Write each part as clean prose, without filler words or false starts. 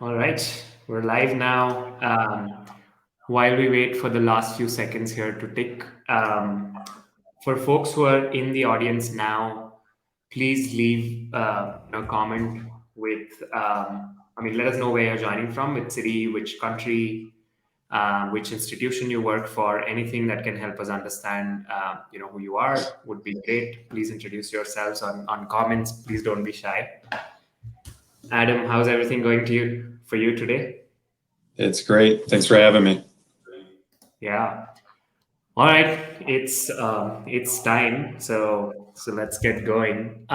All right, we're live now. While we wait for the last few seconds here to tick, for folks who are in the audience now, please leave a comment with, let us know where you're joining from, which city, which country, which institution you work for. Anything that can help us understand, who you are would be great. Please introduce yourselves on comments. Please don't be shy. Adam, how's everything going to you for you today? It's great. Thanks for having me. Yeah. All right. It's time. So let's get going.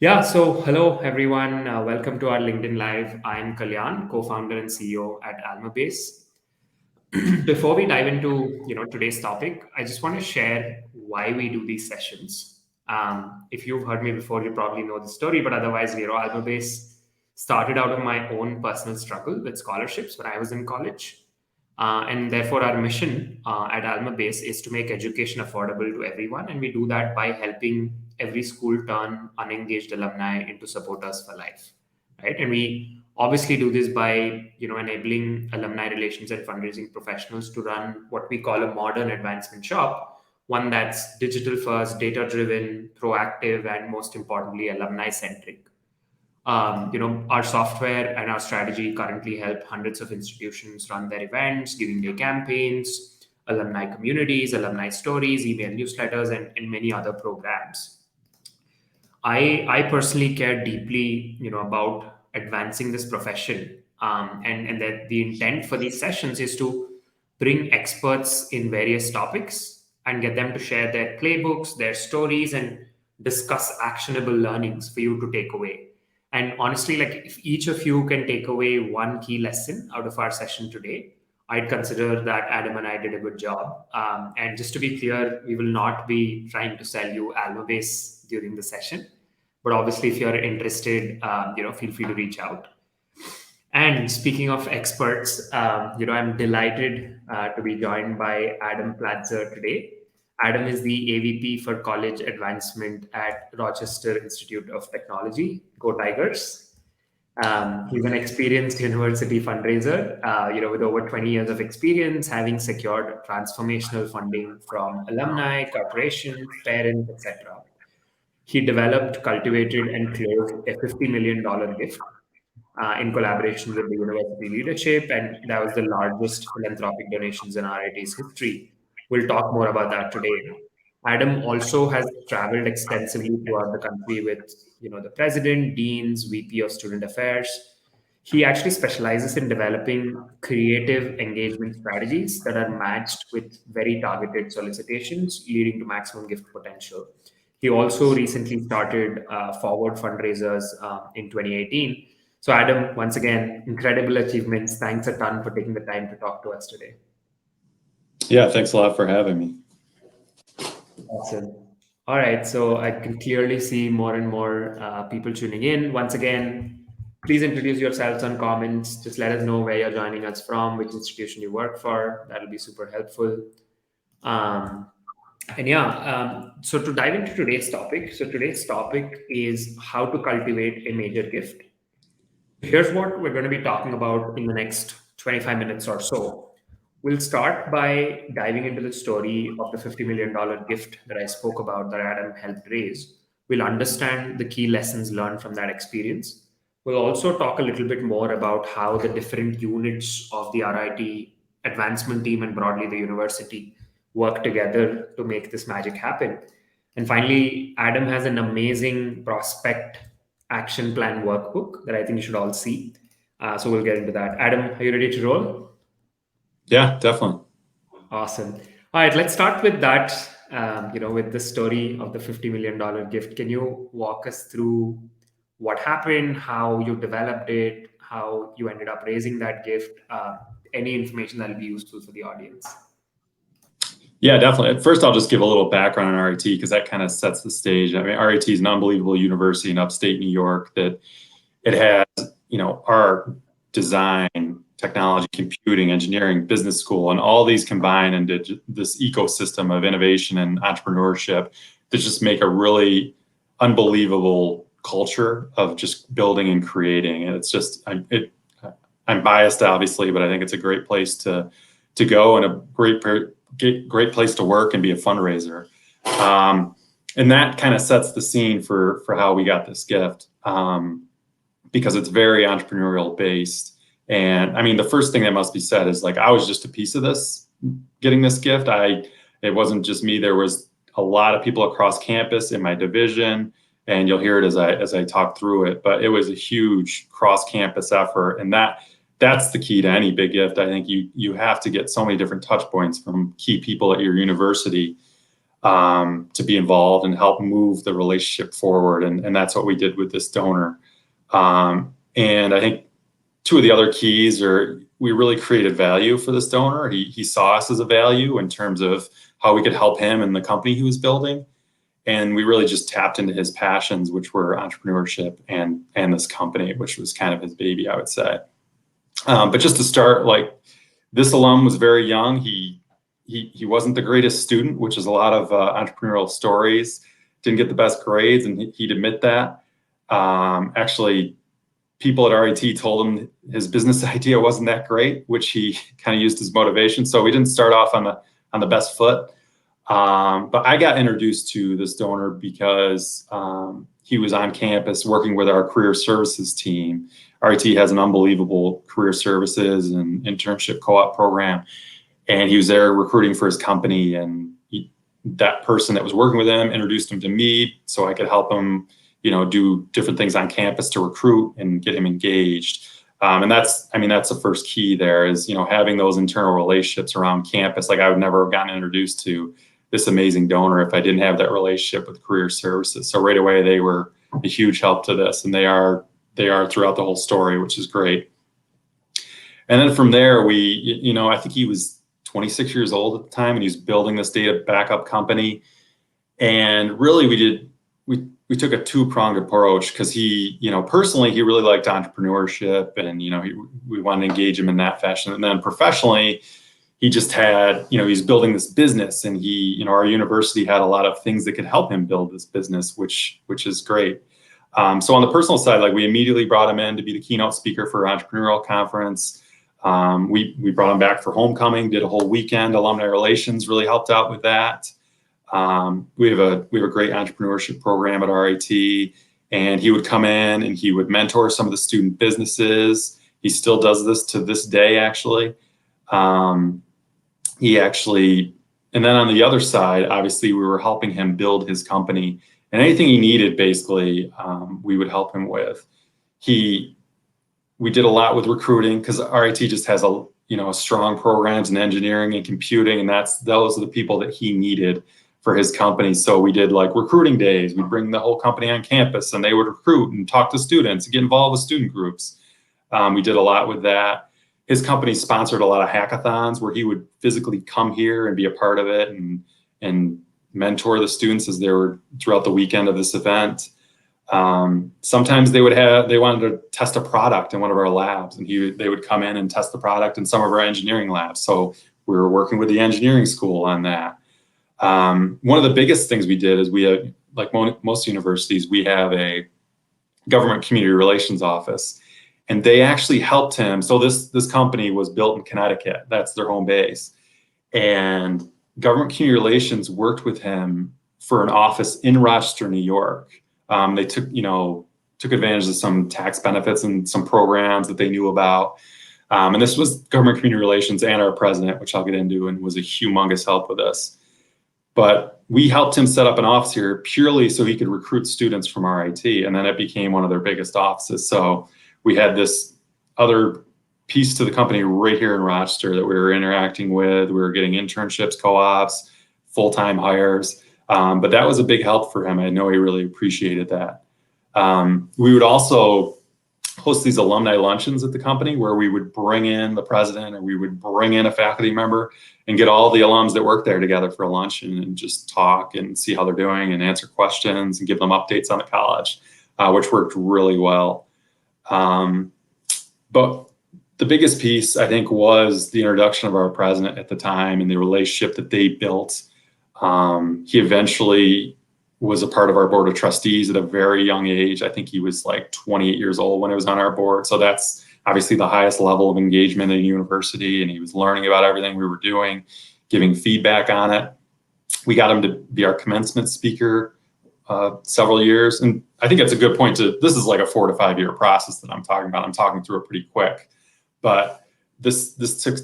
Yeah. So hello everyone. Welcome to our LinkedIn Live. I'm Kalyan, co-founder and CEO at Almabase. Before we dive into today's topic, I just want to share why we do these sessions. If you've heard me before, you probably know the story, but otherwise, Almabase started out of my own personal struggle with scholarships when I was in college. And therefore, our mission at Almabase is to make education affordable to everyone. And we do that by helping every school turn unengaged alumni into supporters for life. Right. And we obviously do this by enabling alumni relations and fundraising professionals to run what we call a modern advancement shop, one that's digital first, data driven, proactive, and most importantly, alumni centric. Our software and our strategy currently help hundreds of institutions run their events, giving day campaigns, alumni communities, alumni stories, email newsletters, and many other programs. I personally care deeply, about advancing this profession, and that the intent for these sessions is to bring experts in various topics and get them to share their playbooks, their stories, and discuss actionable learnings for you to take away. And honestly, like if each of you can take away one key lesson out of our session today, I'd consider that Adam and I did a good job. And just to be clear, we will not be trying to sell you Almabase during the session. But obviously, if you're interested, feel free to reach out. And speaking of experts, I'm delighted to be joined by Adam Platzer today. Adam is the AVP for College Advancement at Rochester Institute of Technology. Go Tigers! He's an experienced university fundraiser, with over 20 years of experience, having secured transformational funding from alumni, corporations, parents, etc. He developed, cultivated, and closed a $50 million gift in collaboration with the university leadership, and that was the largest philanthropic donations in RIT's history. We'll talk more about that today. Adam also has traveled extensively throughout the country with, the president, deans, VP of student affairs. He actually specializes in developing creative engagement strategies that are matched with very targeted solicitations, leading to maximum gift potential. He also recently started Forward Fundraisers in 2018. So, Adam, once again, incredible achievements. Thanks a ton for taking the time to talk to us today. Yeah, thanks a lot for having me. Awesome. All right. So I can clearly see more and more people tuning in. Once again, please introduce yourselves on comments. Just let us know where you're joining us from, which institution you work for. That'll be super helpful. Um, so to dive into today's topic, is how to cultivate a major gift. Here's what we're going to be talking about in the next 25 minutes or so. We'll start by diving into the story of the $50 million gift that I spoke about that Adam helped raise. We'll understand the key lessons learned from that experience. We'll also talk a little bit more about how the different units of the RIT advancement team and broadly the university work together to make this magic happen. And finally, Adam has an amazing prospect action plan workbook that I think you should all see. So we'll get into that. Adam, are you ready to roll? Yeah, definitely. Awesome. All right, let's start with that. With the story of the $50 million gift. Can you walk us through what happened, how you developed it, how you ended up raising that gift? Any information that'll be useful for the audience. Yeah, definitely. At first, I'll just give a little background on RIT because that kind of sets the stage. I mean, RIT is an unbelievable university in upstate New York that it has, art, design, technology, computing, engineering, business school, and all these combine into this ecosystem of innovation and entrepreneurship that just make a really unbelievable culture of just building and creating. And it's just, I'm biased obviously, but I think it's a great place to go, and a great place to work and be a fundraiser. And that kind of sets the scene for how we got this gift, because it's very entrepreneurial based. And I mean, the first thing that must be said is, like, I was just a piece of this, getting this gift. It wasn't just me. There was a lot of people across campus in my division, and you'll hear it as I talk through it. But it was a huge cross campus effort, and that's the key to any big gift. I think you have to get so many different touch points from key people at your university to be involved and help move the relationship forward. And that's what we did with this donor. And I think two of the other keys are, we really created value for this donor. He saw us as a value in terms of how we could help him and the company he was building. And we really just tapped into his passions, which were entrepreneurship and this company, which was kind of his baby, I would say. But just to start, like, this alum was very young. He wasn't the greatest student, which is a lot of entrepreneurial stories. Didn't get the best grades, and he'd admit that. Actually, people at RIT told him his business idea wasn't that great, which he kind of used as motivation. So we didn't start off on the best foot. But I got introduced to this donor because he was on campus working with our career services team. RIT has an unbelievable career services and internship co-op program, and he was there recruiting for his company. And that person that was working with him introduced him to me so I could help him, do different things on campus to recruit and get him engaged. And that's the first key there is, having those internal relationships around campus. Like, I would never have gotten introduced to this amazing donor if I didn't have that relationship with career services. So right away, they were a huge help to this, and they are throughout the whole story, which is great. And then from there, I think he was 26 years old at the time, and he was building this data backup company. And really, we took a two-pronged approach, because he, personally, he really liked entrepreneurship, and, we wanted to engage him in that fashion. And then professionally, he just had, he's building this business, and our university had a lot of things that could help him build this business, which is great. So on the personal side, like, we immediately brought him in to be the keynote speaker for our entrepreneurial conference. We brought him back for homecoming, did a whole weekend. Alumni relations really helped out with that. We have a great entrepreneurship program at RIT, and he would come in and he would mentor some of the student businesses. He still does this to this day, actually. And then on the other side, obviously, we were helping him build his company, and anything he needed, basically, we would help him with. We did a lot with recruiting, because RIT just has strong programs in engineering and computing, and those are the people that he needed for his company. So we did, like, recruiting days. We'd bring the whole company on campus, and they would recruit and talk to students and get involved with student groups. We did a lot with that. His company sponsored a lot of hackathons where he would physically come here and be a part of it and mentor the students as they were throughout the weekend of this event. Sometimes they wanted to test a product in one of our labs, and they would come in and test the product in some of our engineering labs. So we were working with the engineering school on that. One of the biggest things we did is we have, like most universities, we have a government community relations office, and they actually helped him. So this company was built in Connecticut. That's their home base. And government community relations worked with him for an office in Rochester, New York. They took advantage of some tax benefits and some programs that they knew about. And this was government community relations and our president, which I'll get into, and was a humongous help with us. But we helped him set up an office here purely so he could recruit students from RIT, and then it became one of their biggest offices. So we had this other piece to the company right here in Rochester that we were interacting with. We were getting internships, co-ops, full-time hires. But that was a big help for him. I know he really appreciated that. We would also host these alumni luncheons at the company where we would bring in the president, or we would bring in a faculty member and get all the alums that work there together for a luncheon and just talk and see how they're doing and answer questions and give them updates on the college, which worked really well. But the biggest piece, I think, was the introduction of our president at the time and the relationship that they built. He eventually was a part of our board of trustees at a very young age. I think he was like 28 years old when he was on our board. So that's obviously the highest level of engagement in a university. And he was learning about everything we were doing, giving feedback on it. We got him to be our commencement speaker several years. And I think it's a good point this is like a 4 to 5 year process that I'm talking about. I'm talking through it pretty quick, but this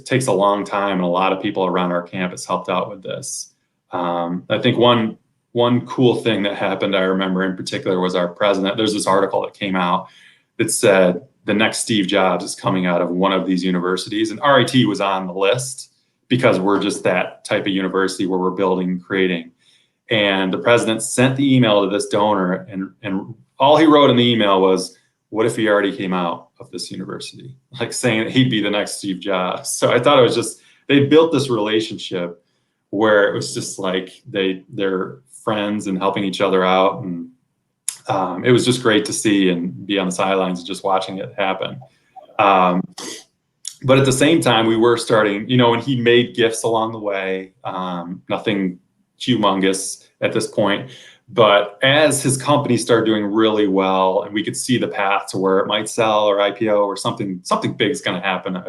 takes a long time, and a lot of people around our campus helped out with this. I think one cool thing that happened, I remember in particular, was our president. There's this article that came out that said the next Steve Jobs is coming out of one of these universities, and RIT was on the list because we're just that type of university where we're building and creating. And the president sent the email to this donor, and all he wrote in the email was, what if he already came out of this university? Like saying that he'd be the next Steve Jobs. So I thought it was just, they built this relationship where it was just like they're friends and helping each other out. And it was just great to see and be on the sidelines and just watching it happen. But at the same time, we were starting, and he made gifts along the way, nothing humongous at this point. But as his company started doing really well, and we could see the path to where it might sell or IPO or something big is going to happen,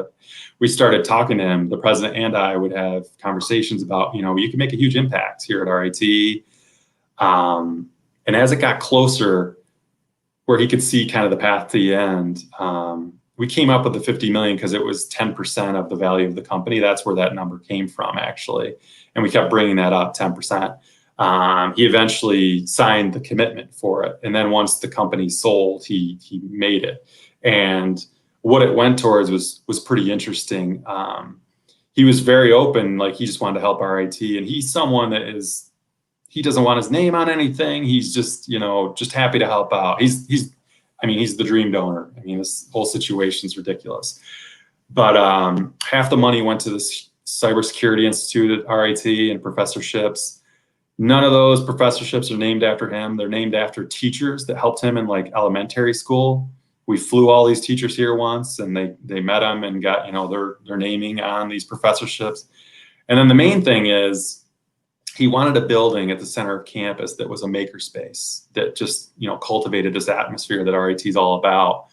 we started talking to him. The president and I would have conversations about, you can make a huge impact here at RIT. And as it got closer, where he could see kind of the path to the end, we came up with the 50 million because it was 10% of the value of the company. That's where that number came from, actually. And we kept bringing that up, 10%. He eventually signed the commitment for it. And then once the company sold, he made it. And what it went towards was pretty interesting. He was very open, like he just wanted to help RIT. And he's someone that he doesn't want his name on anything. He's just, just happy to help out. He's the dream donor. This whole situation's ridiculous. But half the money went to this cybersecurity institute at RIT and professorships. None of those professorships are named after him. They're named after teachers that helped him in like elementary school. We flew all these teachers here once, and they met him and got, their naming on these professorships. And then the main thing is he wanted a building at the center of campus that was a makerspace that just, cultivated this atmosphere that RIT is all about.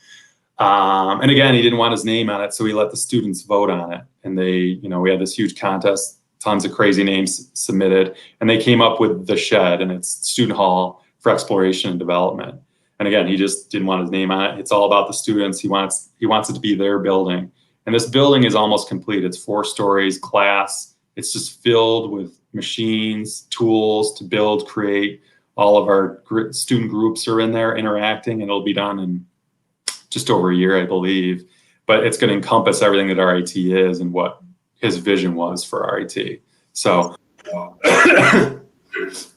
And again, he didn't want his name on it, so he let the students vote on it. And we had this huge contest, tons of crazy names submitted, and they came up with the Shed, and it's student hall for exploration and development. And again, he just didn't want his name on it. It's all about the students. He wants it to be their building. And this building is almost complete. It's 4 stories, class. It's just filled with machines, tools to build, create. All of our student groups are in there interacting, and it'll be done in just over a year, I believe. But it's going to encompass everything that RIT is and what his vision was for RIT. So, and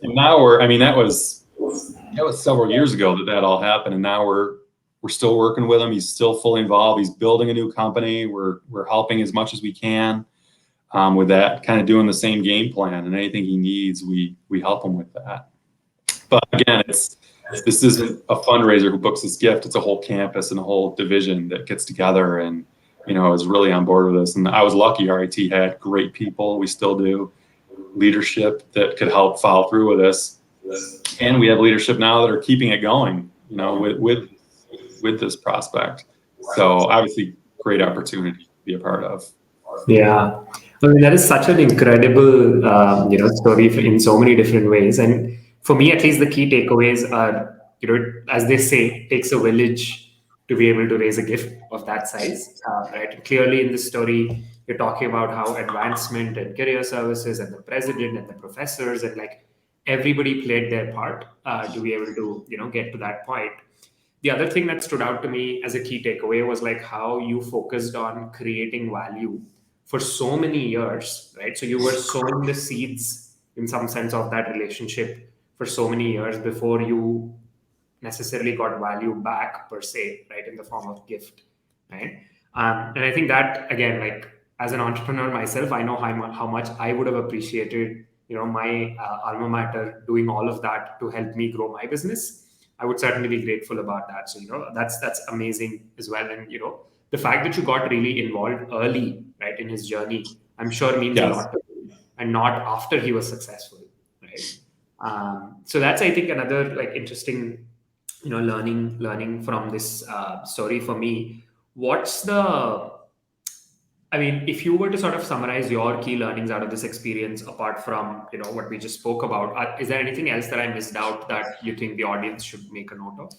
now that was several years ago that all happened. And now we're still working with him. He's still fully involved. He's building a new company. We're helping as much as we can with that, kind of doing the same game plan, and anything he needs, we help him with that. But again, this isn't a fundraiser who books this gift. It's a whole campus and a whole division that gets together and, is really on board with this. And I was lucky RIT had great people. We still do. Leadership that could help follow through with this. And we have leadership now that are keeping it going, with this prospect. So obviously great opportunity to be a part of. Yeah. That is such an incredible, story in so many different ways. And for me, at least, the key takeaways are, as they say, it takes a village to be able to raise a gift of that size, right? And clearly in this story, you're talking about how advancement and career services and the president and the professors and like everybody played their part to be able to, get to that point. The other thing that stood out to me as a key takeaway was like how you focused on creating value for so many years, right? So you were sowing the seeds in some sense of that relationship for so many years before you necessarily got value back per se, right, in the form of gift, right? And I think that again, like as an entrepreneur myself, I know how much I would have appreciated, my alma mater doing all of that to help me grow my business. I would certainly be grateful about that. So that's amazing as well. And the fact that you got really involved early, right, in his journey, I'm sure means a lot to him, and not after he was successful, right? So that's, I think, another like interesting, learning from this story for me. What's the I mean, if you were to sort of summarize your key learnings out of this experience, apart from what we just spoke about, is there anything else that I missed out that you think the audience should make a note of?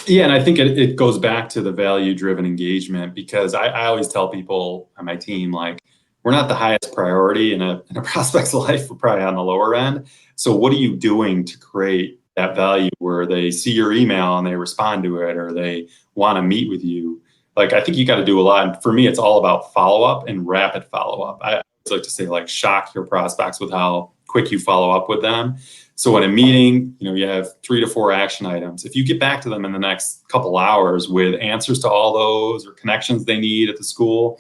Yeah, and I think it goes back to the value-driven engagement, because I always tell people on my team, like, we're not the highest priority in a prospect's life. We're probably on the lower end. So what are you doing to create that value where they see your email and they respond to it, or they want to meet with you? Like, I think you got to do a lot. And for me, it's all about follow-up and rapid follow-up. I always like to say, like, shock your prospects with how quick you follow up with them. So in a meeting, you have 3 to 4 action items. If you get back to them in the next couple hours with answers to all those or connections they need at the school,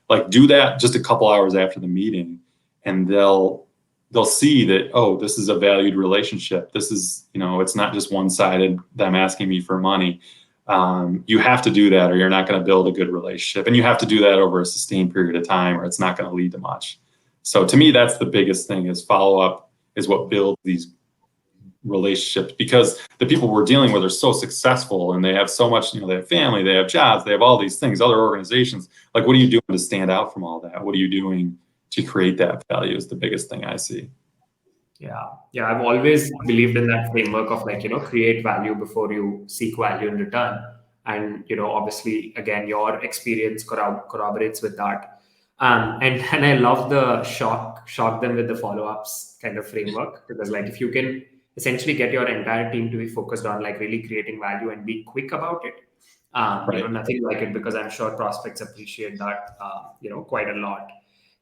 like, do that just a couple hours after the meeting, and they'll see that, oh, this is a valued relationship. This is, it's not just one-sided, them asking me for money. You have to do that, or you're not going to build a good relationship. And you have to do that over a sustained period of time, or it's not going to lead to much. So to me, that's the biggest thing, is follow-up is what builds these relationships, because the people we're dealing with are so successful and they have so much, they have family, they have jobs, they have all these things, other organizations. Like, what are you doing to stand out from all that? What are you doing to create that value is the biggest thing I see. Yeah. Yeah. I've always believed in that framework of, like, create value before you seek value in return. And, obviously, again, your experience corroborates with that. And I love the shock them with the follow-ups kind of framework, because, like, if you can essentially get your entire team to be focused on, like, really creating value and be quick about it, Right. nothing like it, because I'm sure prospects appreciate that, quite a lot.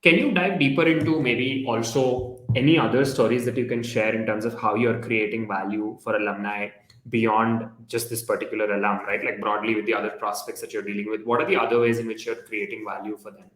Can you dive deeper into maybe also any other stories that you can share in terms of how you're creating value for alumni beyond just this particular alum, right? Like, broadly with the other prospects that you're dealing with, what are the other ways in which you're creating value for them?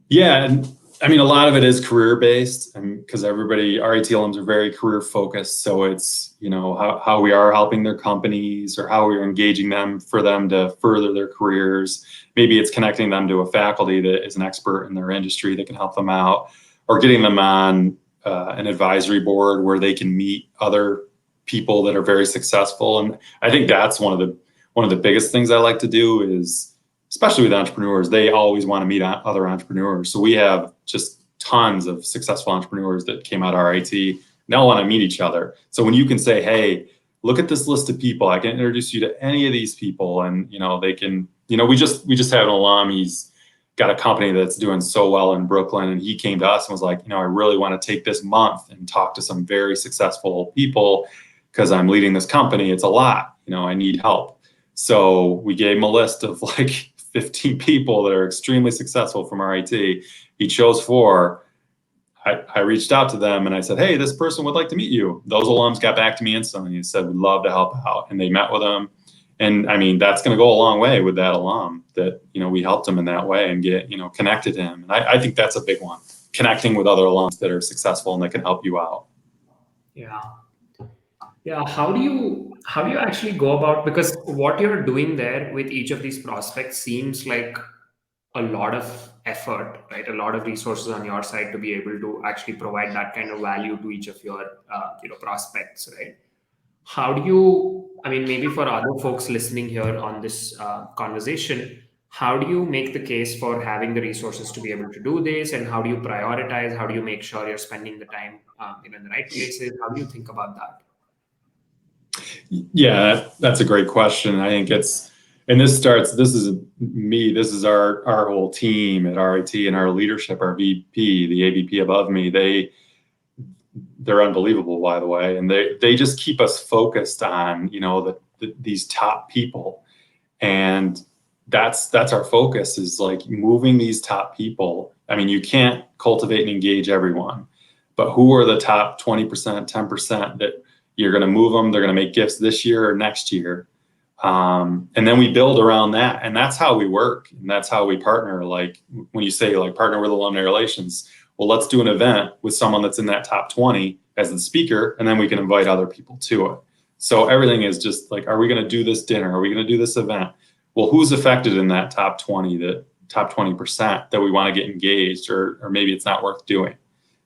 Yeah, and I mean, a lot of it is career based, because everybody, RIT alums are very career focused. So it's, how we are helping their companies, or how we're engaging them for them to further their careers. Maybe it's connecting them to a faculty that is an expert in their industry that can help them out, or getting them on an advisory board where they can meet other people that are very successful. And I think that's one of the biggest things I like to do is, especially with entrepreneurs, they always want to meet other entrepreneurs. So we have just tons of successful entrepreneurs that came out of RIT. They all want to meet each other. So when you can say, hey, look at this list of people, I can introduce you to any of these people, and they can, we just had an alum, he's got a company that's doing so well in Brooklyn, and he came to us and was like, I really want to take this month and talk to some very successful people, because I'm leading this company. It's a lot, I need help. So we gave him a list of like 15 people that are extremely successful from RIT. He chose 4. I reached out to them and I said, hey, this person would like to meet you. Those alums got back to me instantly and said, we'd love to help out. And they met with them. And I mean, that's going to go a long way with that alum, that, we helped him in that way and get, connected him. And I think that's a big one, connecting with other alums that are successful and that can help you out. Yeah. Yeah, how do you actually go about, because what you're doing there with each of these prospects seems like a lot of effort, right? A lot of resources on your side to be able to actually provide that kind of value to each of your prospects, right? How do you, I mean, maybe for other folks listening here on this conversation, how do you make the case for having the resources to be able to do this, and how do you prioritize? How do you make sure you're spending the time in the right places? How do you think about that? Yeah, that's a great question. I think and this is me, this is our whole team at RIT, and our leadership, our VP, the AVP above me, they're unbelievable, by the way. And they just keep us focused on, these top people. And that's our focus, is like moving these top people. I mean, you can't cultivate and engage everyone, but who are the top 20%, 10% that you're going to move them? They're going to make gifts this year or next year. And then we build around that. And that's how we work. And that's how we partner. Like, when you say, like, partner with alumni relations, well, let's do an event with someone that's in that top 20 as the speaker, and then we can invite other people to it. So everything is just like, are we going to do this dinner? Are we going to do this event? Well, who's affected in that top 20%, that we want to get engaged, or maybe it's not worth doing.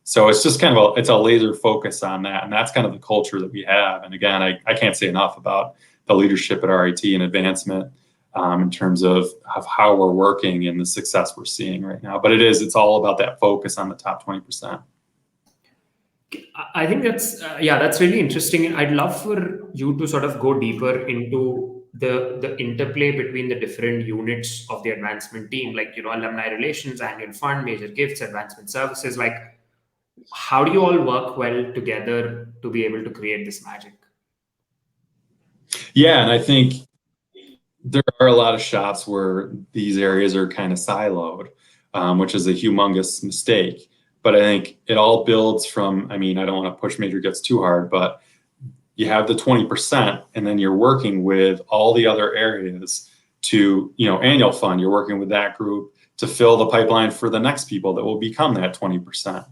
So it's just kind of it's a laser focus on that. And that's kind of the culture that we have. And again, I can't say enough about the leadership at RIT and advancement in terms of how we're working and the success we're seeing right now. But it's all about that focus on the top 20%. I think that's really interesting. I'd love for you to sort of go deeper into the interplay between the different units of the advancement team, like alumni relations, annual fund, major gifts, advancement services. Like, how do you all work well together to be able to create this magic? Yeah, and I think there are a lot of shops where these areas are kind of siloed, which is a humongous mistake. But I think it all builds from, I mean, I don't want to push major gifts too hard, but you have the 20%, and then you're working with all the other areas to, annual fund, you're working with that group to fill the pipeline for the next people that will become that 20%.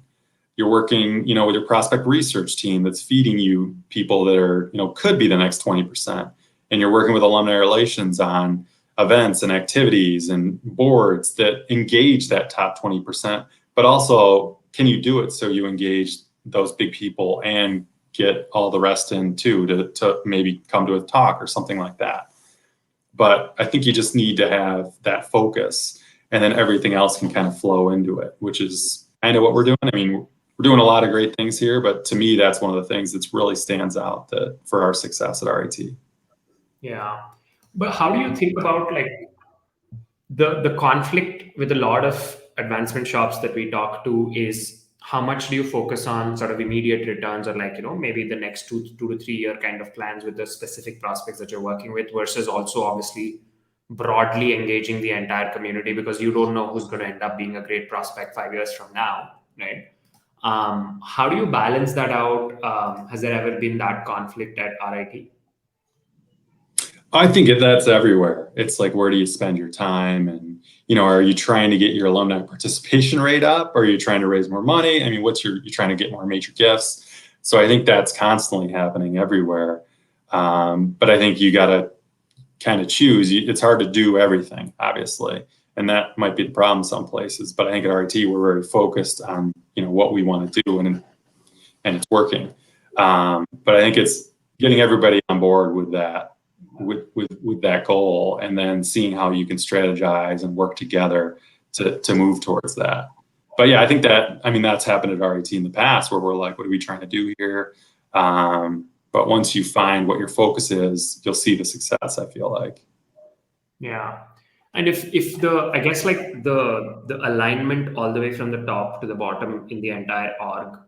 You're working, with your prospect research team that's feeding you people that are, could be the next 20%. And you're working with alumni relations on events and activities and boards that engage that top 20%, but also can you do it so you engage those big people and get all the rest in too to maybe come to a talk or something like that. But I think you just need to have that focus, and then everything else can kind of flow into it, which is kind of what we're doing. I mean, we're doing a lot of great things here, but to me, that's one of the things that really stands out for our success at RIT. Yeah. But how do you think about like the conflict with a lot of advancement shops that we talk to is how much do you focus on sort of immediate returns or like maybe the next 2 to 3 year kind of plans with the specific prospects that you're working with versus also obviously broadly engaging the entire community because you don't know who's going to end up being a great prospect 5 years from now, right? How do you balance that out? Has there ever been that conflict at RIT? I think that's everywhere. It's like, where do you spend your time? And, are you trying to get your alumni participation rate up? Or are you trying to raise more money? I mean, you're trying to get more major gifts. So I think that's constantly happening everywhere. But I think you got to kind of choose. It's hard to do everything, obviously. And that might be the problem some places. But I think at RIT, we're very focused on, what we want to do and it's working. But I think it's getting everybody on board with that. With that goal, and then seeing how you can strategize and work together to move towards that. But yeah, I think that's happened at RIT in the past where we're like, what are we trying to do here? But once you find what your focus is, you'll see the success, I feel like. Yeah. And if the I guess like the alignment all the way from the top to the bottom in the entire org,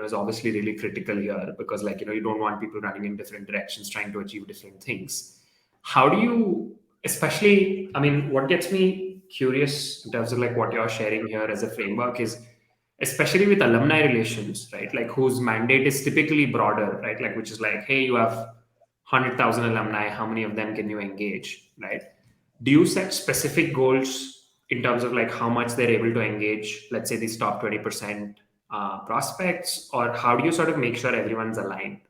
is obviously really critical here because like you don't want people running in different directions trying to achieve different things. How do you, especially, I mean, what gets me curious in terms of like what you're sharing here as a framework is especially with alumni relations, right? Like whose mandate is typically broader, right? Like which is like, hey, you have 100,000 alumni, how many of them can you engage, right? Do you set specific goals in terms of like how much they're able to engage, let's say these top 20% prospects, or how do you sort of make sure everyone's aligned?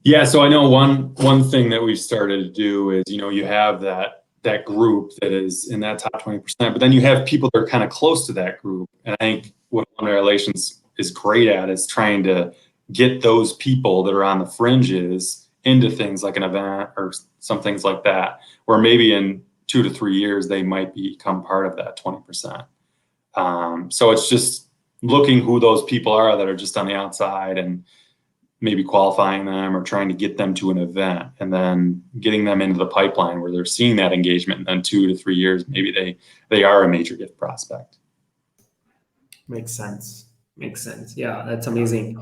Yeah, so I know one thing that we've started to do is, you have that group that is in that top 20%, but then you have people that are kind of close to that group. And I think what alumni relations is great at is trying to get those people that are on the fringes into things like an event or some things like that, where maybe in 2 to 3 years, they might become part of that 20%. So it's just looking who those people are that are just on the outside and maybe qualifying them or trying to get them to an event and then getting them into the pipeline where they're seeing that engagement. And then 2 to 3 years, maybe they are a major gift prospect. Makes sense. Makes sense. Yeah, that's amazing.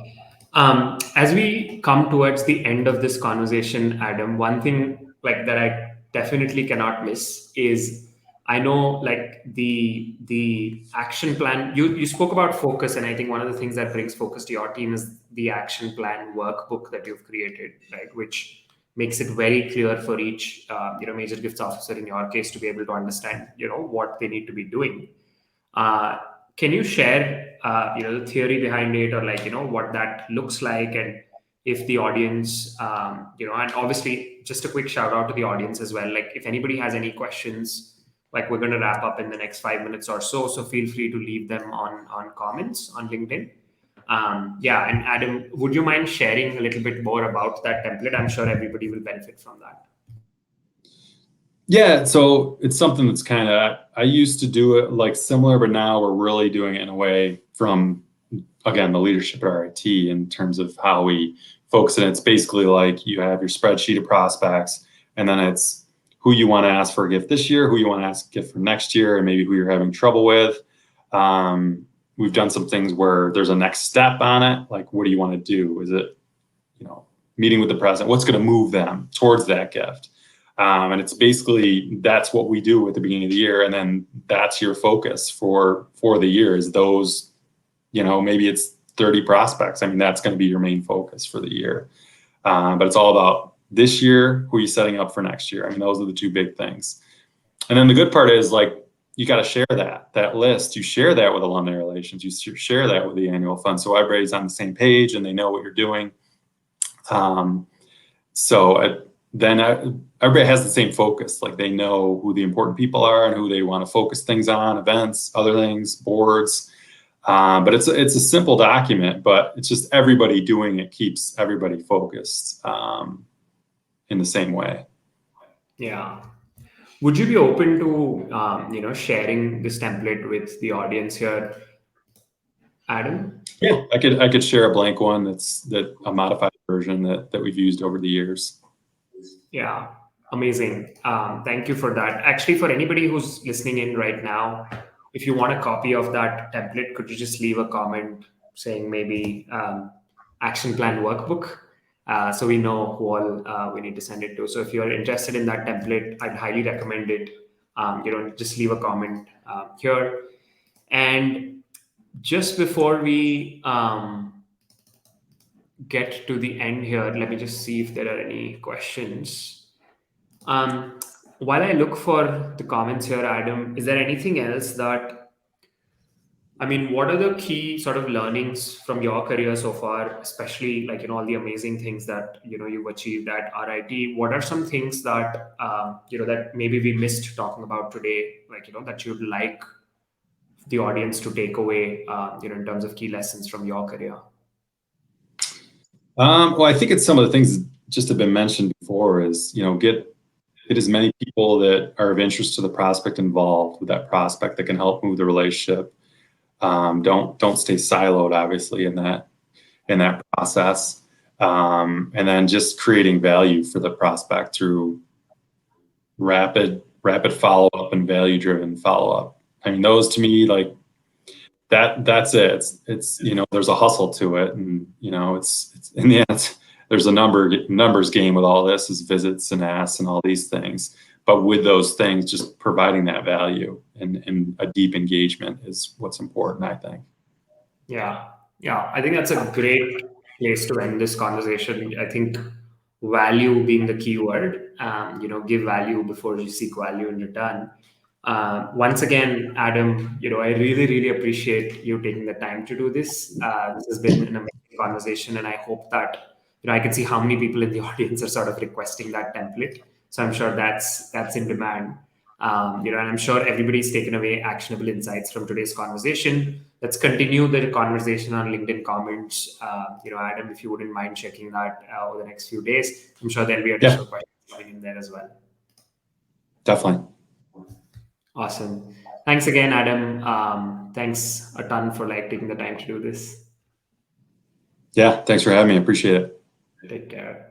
As we come towards the end of this conversation, Adam, one thing like that I definitely cannot miss is I know like the action plan. You spoke about focus, and I think one of the things that brings focus to your team is the action plan workbook that you've created, right? Which makes it very clear for each major gifts officer in your case to be able to understand what they need to be doing. Uh, can you share, the theory behind it, or like, what that looks like, and if the audience, and obviously, just a quick shout out to the audience as well. Like, if anybody has any questions like we're going to wrap up in the next 5 minutes or so. So feel free to leave them on comments on LinkedIn. Yeah, and Adam, would you mind sharing a little bit more about that template? I'm sure everybody will benefit from that. Yeah, so it's something that's kind of, I used to do it like similar, but now we're really doing it in a way from, again, the leadership at RIT in terms of how we focus it. It's basically like you have your spreadsheet of prospects, and then it's who you want to ask for a gift this year, who you want to ask a gift for next year, and maybe who you're having trouble with. We've done some things where there's a next step on it. Like, what do you want to do? Is it, meeting with the president? What's going to move them towards that gift? And it's basically, that's what we do at the beginning of the year. And then that's your focus for the year is those, maybe it's 30 prospects. I mean, that's going to be your main focus for the year. But it's all about this year, who are you setting up for next year? I mean, those are the two big things. And then the good part is, like, you got to share that list. You share that with alumni relations. You share that with the annual fund. So everybody's on the same page and they know what you're doing. Then everybody has the same focus. Like, they know who the important people are and who they want to focus things on, events, other things, boards. But it's a simple document, but it's just everybody doing it keeps everybody focused in the same way. Yeah. Would you be open to sharing this template with the audience here, Adam? Yeah, I could share a blank one that a modified version that we've used over the years. Yeah, amazing. Thank you for that. Actually, for anybody who's listening in right now, if you want a copy of that template, could you just leave a comment saying maybe action plan workbook? So we know who all we need to send it to. So if you're interested in that template, I'd highly recommend it. Just leave a comment here. And just before we get to the end here, let me just see if there are any questions. While I look for the comments here, Adam, is there anything else that, I mean, what are the key sort of learnings from your career so far, especially like, all the amazing things that, you've achieved at RIT? What are some things that, that maybe we missed talking about today, like, that you'd like the audience to take away, in terms of key lessons from your career? Well, I think it's some of the things that just have been mentioned before is, get as many people that are of interest to the prospect involved with that prospect that can help move the relationship. Don't stay siloed, obviously, in that process. And then just creating value for the prospect through rapid follow-up and value-driven follow-up. I mean, those to me, like, that's it. It's there's a hustle to it, and it's in the end, there's a numbers game with all this, is visits and asks and all these things. But with those things, just providing that value and a deep engagement is what's important, I think. Yeah. Yeah. I think that's a great place to end this conversation. I think value being the key word, give value before you seek value in return. Once again, Adam, I really, really appreciate you taking the time to do this. This has been an amazing conversation, and I hope that, I can see how many people in the audience are sort of requesting that template. So I'm sure that's in demand. And I'm sure everybody's taken away actionable insights from today's conversation. Let's continue the conversation on LinkedIn comments. Adam, if you wouldn't mind checking that over the next few days, I'm sure there'll be additional questions coming in there as well. Definitely. Awesome. Thanks again, Adam. Thanks a ton for taking the time to do this. Yeah, thanks for having me. I appreciate it. Take care.